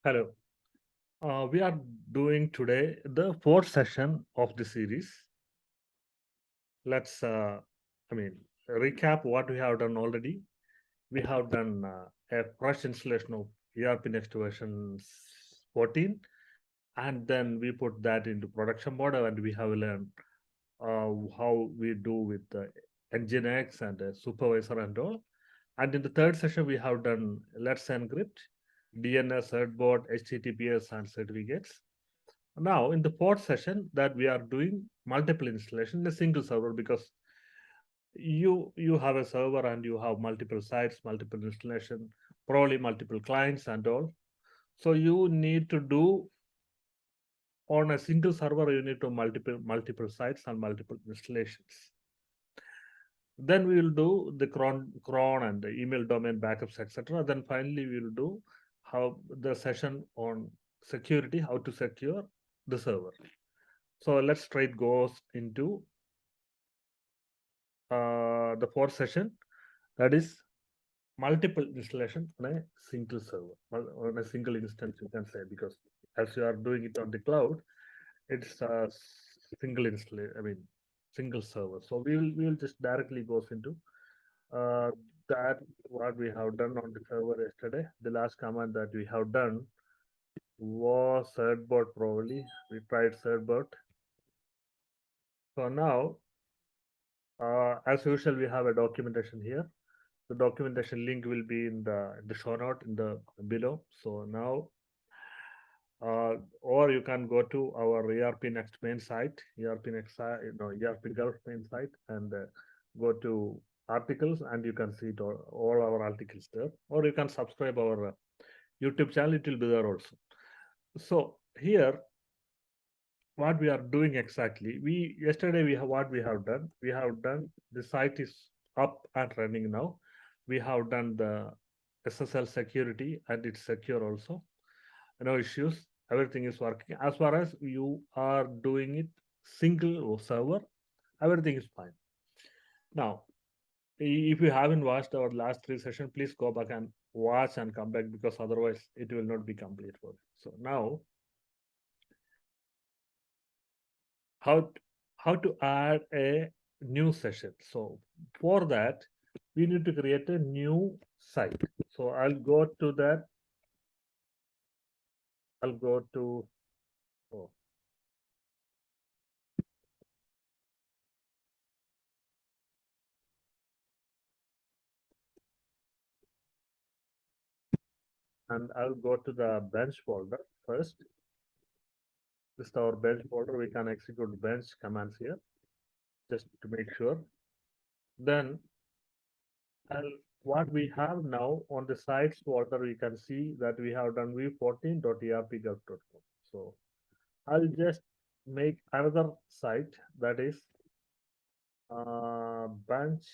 Hello. We are doing today the fourth session of the series. Let's, recap what we have done already. We have done a fresh installation of ERPNext version 14, and then we put that into production model, and we have learned how we do with the Nginx and the supervisor and all. And in the third session, we have done Let's Encrypt, DNS, certbot, HTTPS, and certificates. Now, in the fourth session, that we are doing multiple installation in a single server because you have a server and you have multiple sites, multiple installation, probably multiple clients and all. So you need to do on a single server. You need to multiple sites and multiple installations. Then we will do the cron and the email domain backups, etc. Then finally we will do how the session on security, how to secure the server. So let's straight goes into the fourth session, that is multiple installation on a single server, on a single instance, you can say, because as you are doing it on the cloud, it's a single installation. Single server. So we will just directly goes into uh, that what we have done on the server yesterday. The last command that we have done was certbot. Probably we tried certbot. So now, as usual, we have a documentation here. The documentation link will be in the show note in the below. So now, or you can go to our ERPNext main site, ERPGulf main site, and go to articles, and you can see it all our articles there. Or you can subscribe our YouTube channel; it will be there also. So here, what we are doing exactly, we yesterday we have what we have done. We have done the site is up and running now. We have done the SSL security and it's secure also. No issues. Everything is working. As far as you are doing it single server, everything is fine. Now, if you haven't watched our last three sessions, please go back and watch and come back because otherwise it will not be complete for you. So now, how how to add a new session? So for that, we need to create a new site. So I'll go to that. I'll go to oh, and I'll go to the bench folder first. This is our bench folder. We can execute bench commands here just to make sure. Then I'll, what we have now on the sites folder, we can see that we have done v14.erpgulf.com. So I'll just make another site, that is bench.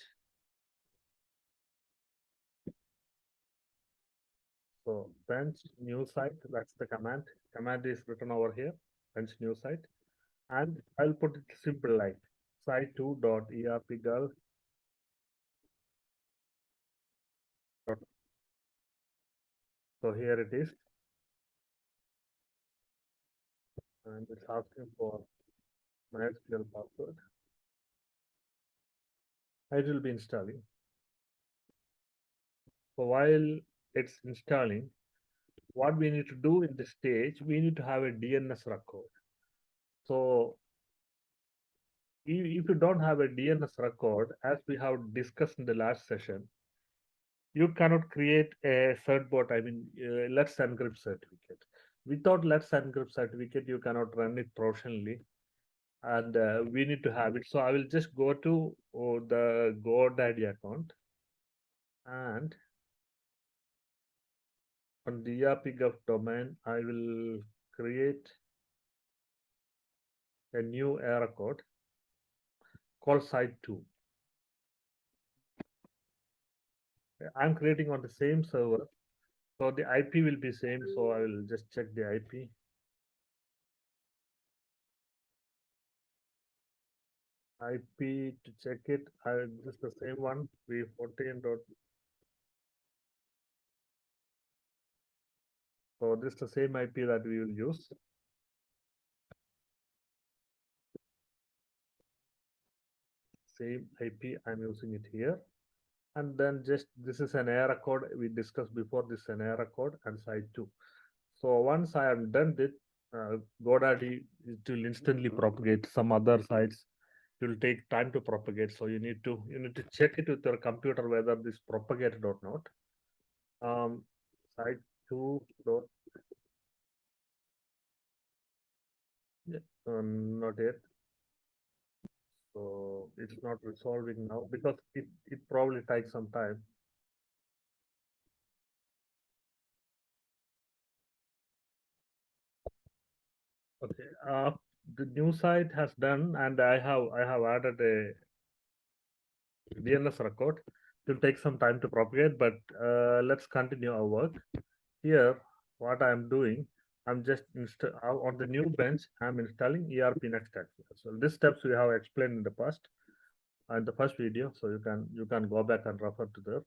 So bench new site, that's the command. Command is written over here, bench new site. And I'll put it simple like site2.erpgulf. So here it is. And it's asking for MySQL password. It will be installing. So while it's installing, what we need to do in this stage, we need to have a DNS record. So if you don't have a DNS record, as we have discussed in the last session, you cannot create a certbot. Let's encrypt certificate. Without Let's encrypt certificate, you cannot run it professionally, and we need to have it. So I will just go to the GoDaddy account, and on the ERPGulf domain, I will create a new error code called site2. I'm creating on the same server, so the IP will be same. So I will just check the IP. IP to check it. This is the same one. V14. So this is the same IP that we will use. Same IP, I'm using it here. And then just this is an error code we discussed before. This is an error code and site 2. So once I am done with GoDaddy, it will instantly propagate. Some other sites it will take time to propagate. So you need to check it with your computer whether this propagated or not. Site 2 dot, yeah, not yet. So it's not resolving now because it probably takes some time. Okay. The new site has done, and I have added a DNS record. It will take some time to propagate, but let's continue our work. Here, what I am doing, I'm just on the new bench. I'm installing ERPNext. So these steps we have explained in the past, in the first video. So you can go back and refer to there.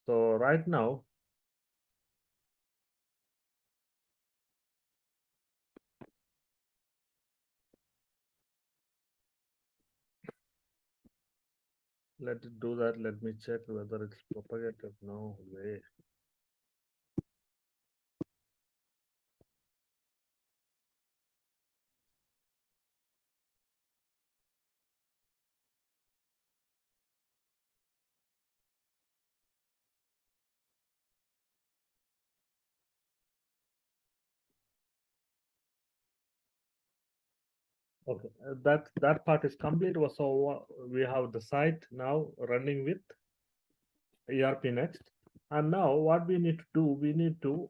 So right now, let it do that. Let me check whether it's propagated. No way. Okay, that part is complete. So we have the site now running with ERPNext, and now what we need to do, we need to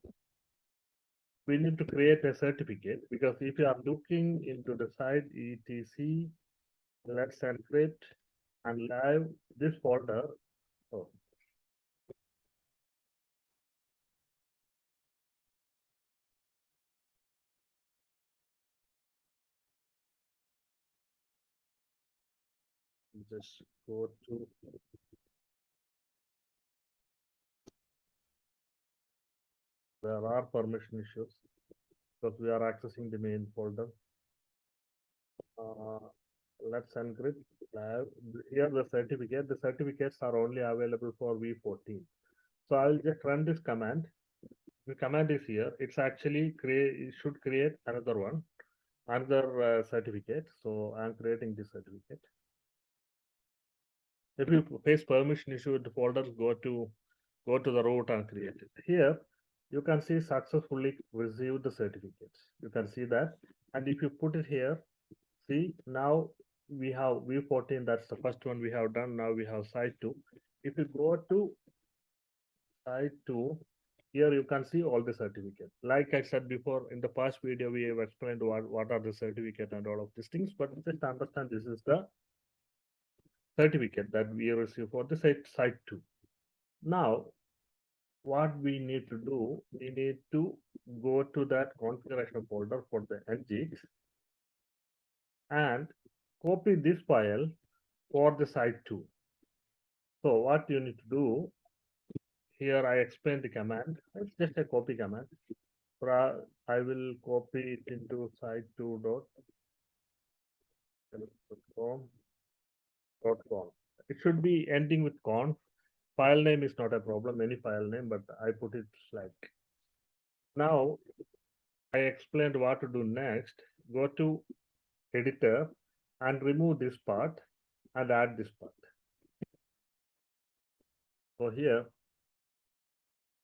create a certificate, because if you are looking into the site etc, let's encrypt and live this folder. Oh, just go to, there are permission issues because we are accessing the main folder. Uh, let's encrypt live. Here the certificate. The certificates are only available for v14. So I will just run this command. The command is here. It's actually it should create another one, another certificate. So I'm creating this certificate. If you face permission issue with the folders, go to the root and create it. Here, you can see successfully received the certificates. You can see that. And if you put it here, see now we have V14, that's the first one we have done. Now we have site 2. If you go to site 2, here you can see all the certificates. Like I said before, in the past video, we have explained what are the certificate and all of these things, but just understand this is the certificate that we receive for the site 2. Now, what we need to do, we need to go to that configuration folder for the nginx and copy this file for the site 2. So what you need to do, here I explain the command. It's just a copy command. I will copy it into site2.com. It should be ending with conf. File name is not a problem, any file name, but I put it like. Now I explained what to do next. Go to editor and remove this part and add this part. So here,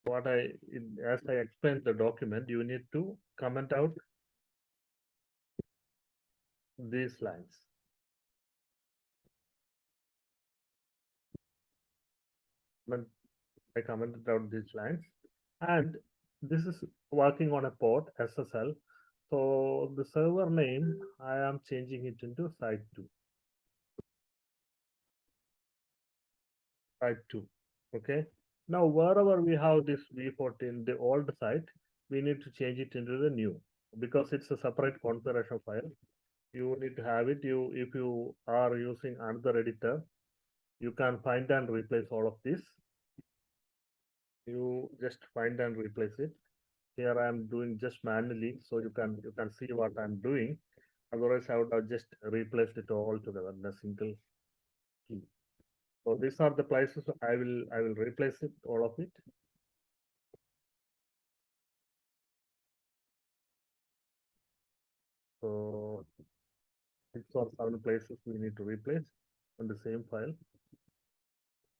as I explained the document, you need to comment out these lines. I commented out these lines, and this is working on a port SSL. So the server name, I am changing it into site2. Site2. Okay. Now wherever we have this v14, the old site, we need to change it into the new, because it's a separate configuration file. You need to have it. If you are using another editor, you can find and replace all of this. You just find and replace it. Here I am doing just manually, so you can see what I'm doing. Otherwise, I would have just replaced it all together in a single key. So these are the places I will replace it, all of it. So 6 or 7 places we need to replace on the same file.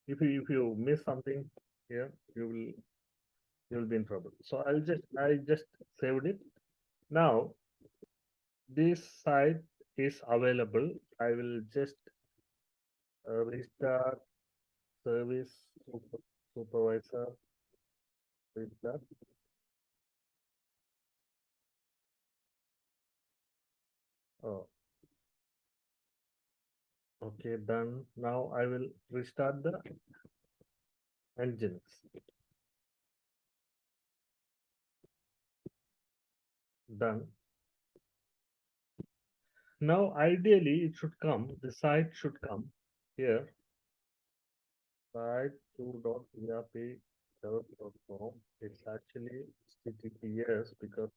If you miss something here, you will be in trouble. So I just saved it. Now this site is available. I will just restart service supervisor restart. Oh, okay, done. Now I will restart the engines. Done. Now ideally it should come. The site should come here. Site 2.erp.com. It's actually HTTPS because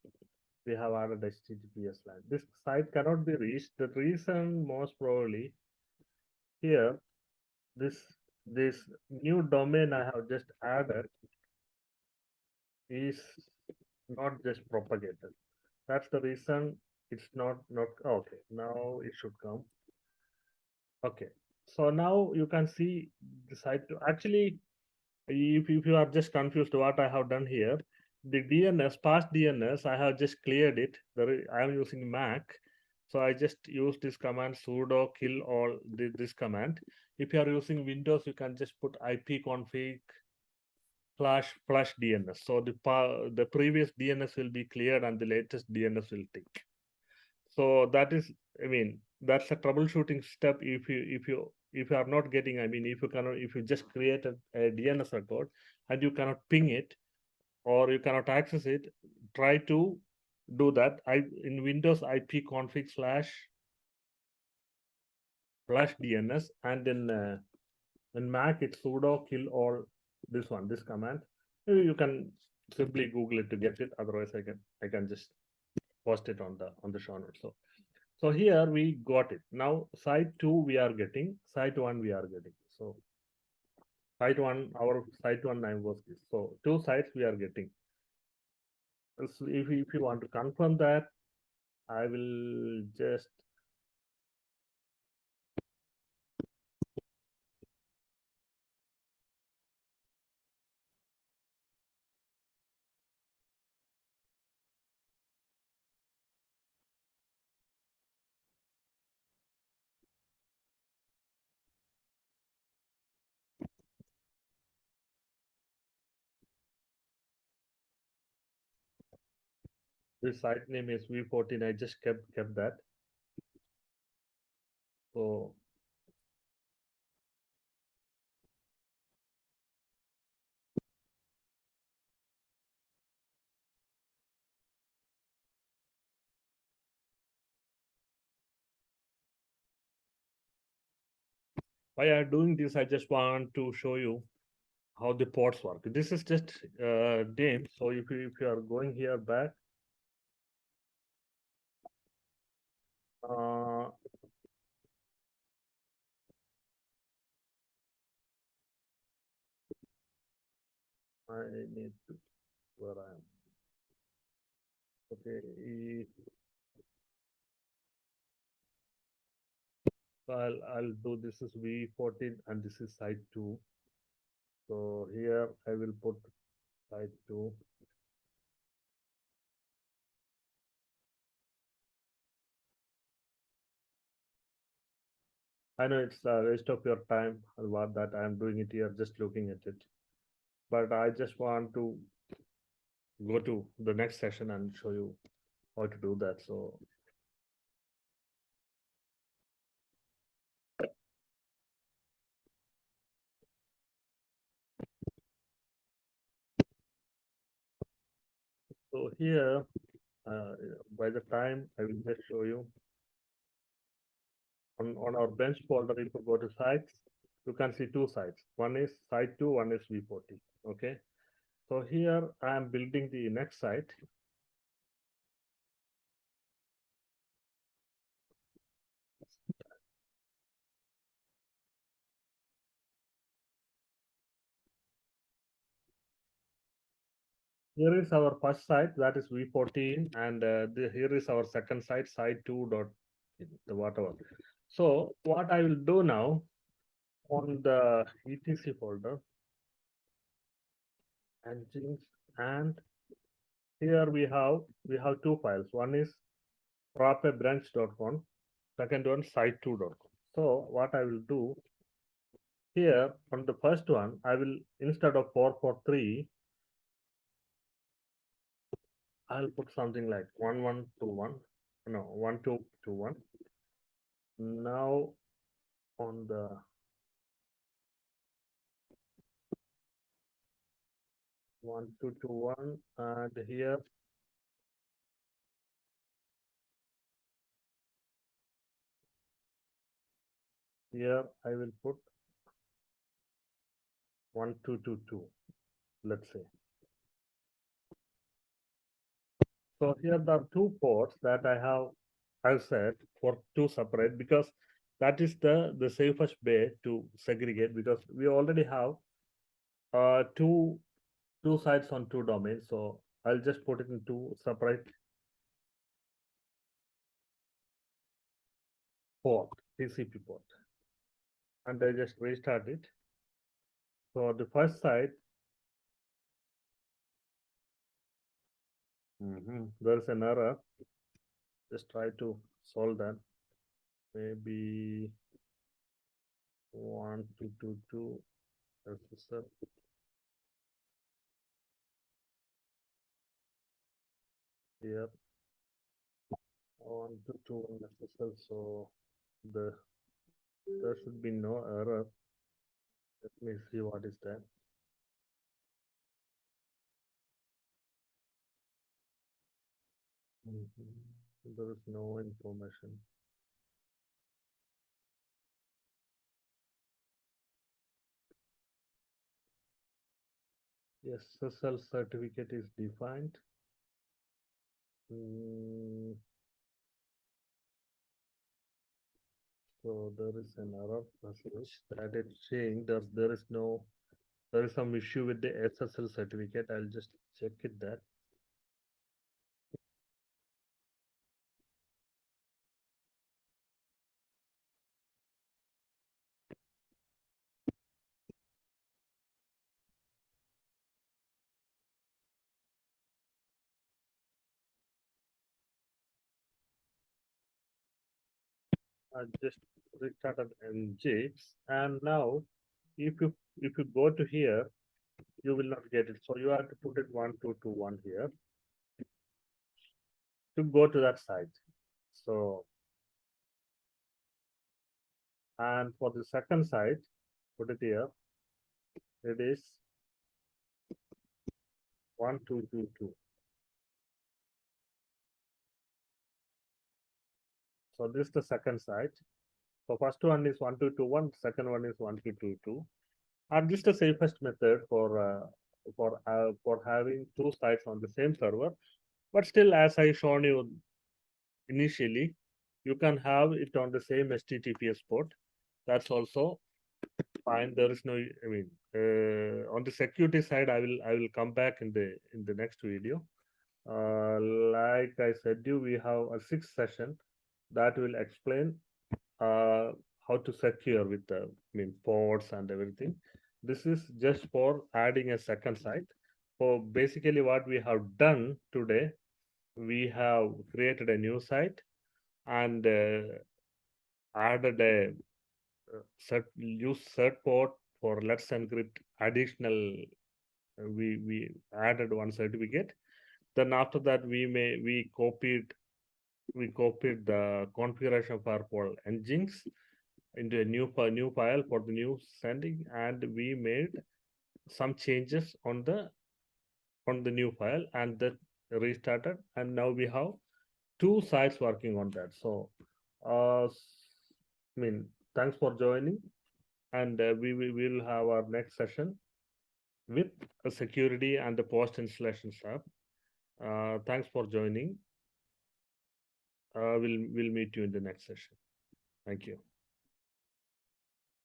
we have added HTTPS line. This site cannot be reached. The reason most probably here this this new domain I have just added is not just propagated. That's the reason it's not okay. Now it should come. Okay. So now you can see the site to actually if you are just confused what I have done here, the DNS, past DNS, I have just cleared it. I am using Mac. So I just use this command sudo kill all this command. If you are using Windows, you can just put ipconfig flash DNS. So the previous DNS will be cleared and the latest DNS will tick. So that is, I mean, that's a troubleshooting step. If you are not getting, I mean, if you just create a DNS record and you cannot ping it or you cannot access it, try to do that. In Windows ipconfig flash DNS, and in Mac it's sudo kill all this command. You can simply Google it to get it. Otherwise, I can just post it on the show notes. So here we got it. Now site 2 we are getting, site 1 we are getting. So site 1, our site 1 name was this. So 2 sites we are getting. So if you want to confirm that, I will just this site name is V14. I just kept that. So why I am doing this, I just want to show you how the ports work. This is just name. So if you are going here back, uh, I need to where I am. Okay, so I'll do this is V14 and this is site 2. So here I will put site 2. I know it's a waste of your time and what that I'm doing it here, just looking at it. But I just want to go to the next session and show you how to do that. So here, by the time I will just show you on our bench folder, if you go to sites, you can see 2 sites. One is site 2, one is V40. Okay. So here I am building the next site. Here is our first site, that is V14, and here is our second site, site 2 dot whatever. So what I will do now on the etc folder, engines, and here we have two files. One is propabranch.com, second one site2.com. So what I will do here on the first one, I will, instead of 443, I'll put something like 1121, no, 1221. Now on the 1221, and here I will put 1222, let's say. So here there are two ports that I've said for two separate, because that is the safest way to segregate, because we already have two sites on two domains. So I'll just put it in two separate port, TCP port, and I just restart it. So the first site, there is an error. Just try to solve that. Maybe 1222 SSL. Here 1221 SSL. So there should be no error. Let me see what is that. There is no information. SSL certificate is defined. So there is an error message that it's saying there is some issue with the SSL certificate. I'll just check it that. I just restarted NG, and now if you go to here, you will not get it. So you have to put it 1221 here to go to that site. So, and for the second site, put it here. It is 1222. So this is the second site. So first one is 1221, second one is 1222. And this is the safest method for having two sites on the same server. But still, as I shown you initially, you can have it on the same HTTPS port. That's also fine. There is no, I mean, on the security side, I will come back in the next video. Like I said, we have a sixth session that will explain how to secure with the ports and everything. This is just for adding a second site. So basically, what we have done today, we have created a new site and added a use cert port for Let's Encrypt additional. We added one certificate. Then after that, we copied the configuration for engines into a new file for the new sending, and we made some changes on the new file, and that restarted, and now we have two sites working on that. So thanks for joining, and we will have our next session. with a security and the post installation stuff. Thanks for joining. We'll meet you in the next session. Thank you.